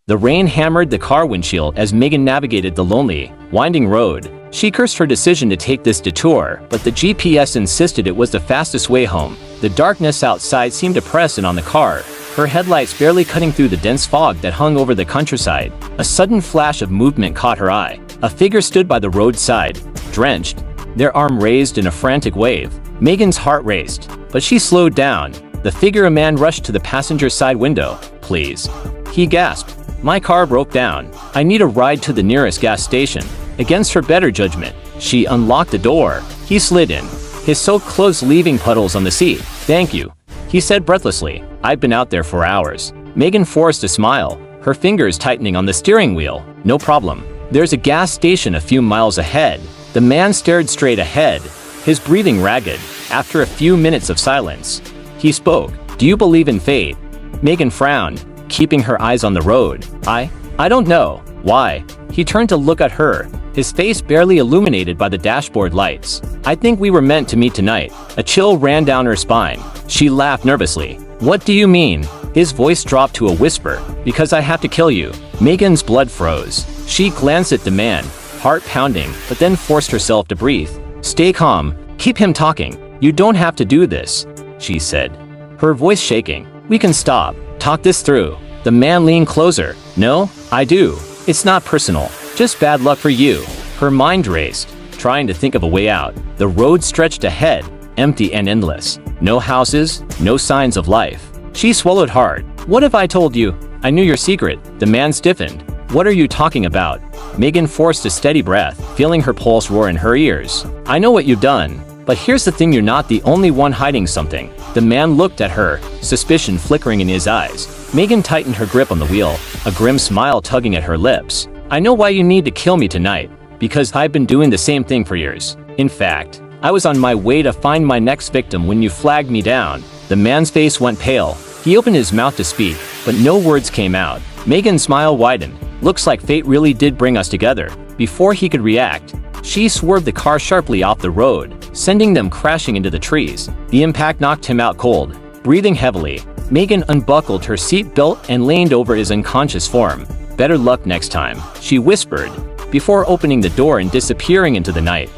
The rain hammered the car windshield as Megan navigated the lonely, winding road. She cursed her decision to take this detour, but the GPS insisted it was the fastest way home. The darkness outside seemed to press in on the car, her headlights barely cutting through the dense fog that hung over the countryside. A sudden flash of movement caught her eye. A figure stood by the roadside, drenched, their arm raised in a frantic wave. Megan's heart raced, but she slowed down. The figure of a man rushed to the passenger side window. "Please," he gasped. "My car broke down. I need a ride to the nearest gas station." Against her better judgment, she unlocked the door. He slid in, his soaked clothes leaving puddles on the seat. "Thank you," he said breathlessly. "I've been out there for hours." Megan forced a smile, her fingers tightening on the steering wheel. "No problem. There's a gas station a few miles ahead." The man stared straight ahead, his breathing ragged. After a few minutes of silence, he spoke. "Do you believe in fate?" Megan frowned, keeping her eyes on the road. I don't know." "Why?" He turned to look at her, his face barely illuminated by the dashboard lights. "I think we were meant to meet tonight." A chill ran down her spine. She laughed nervously. "What do you mean?" His voice dropped to a whisper. "Because I have to kill you." Megan's blood froze. She glanced at the man, heart pounding, but then forced herself to breathe. "Stay calm. Keep him talking. You don't have to do this," she said, her voice shaking. "We can stop. Talk this through." The man leaned closer. "No, I do. It's not personal. Just bad luck for you." Her mind raced, trying to think of a way out. The road stretched ahead, empty and endless. No houses, no signs of life. She swallowed hard. "What if I told you I knew your secret?" The man stiffened. "What are you talking about?" Megan forced a steady breath, feeling her pulse roar in her ears. "I know what you've done. But here's the thing, you're not the only one hiding something." The man looked at her, suspicion flickering in his eyes. Megan tightened her grip on the wheel, a grim smile tugging at her lips. "I know why you need to kill me tonight. Because I've been doing the same thing for years. In fact, I was on my way to find my next victim when you flagged me down." The man's face went pale. He opened his mouth to speak, but no words came out. Megan's smile widened. "Looks like fate really did bring us together." Before he could react, she swerved the car sharply off the road, sending them crashing into the trees. The impact knocked him out cold. Breathing heavily, Megan unbuckled her seat belt and leaned over his unconscious form. "Better luck next time," she whispered, before opening the door and disappearing into the night.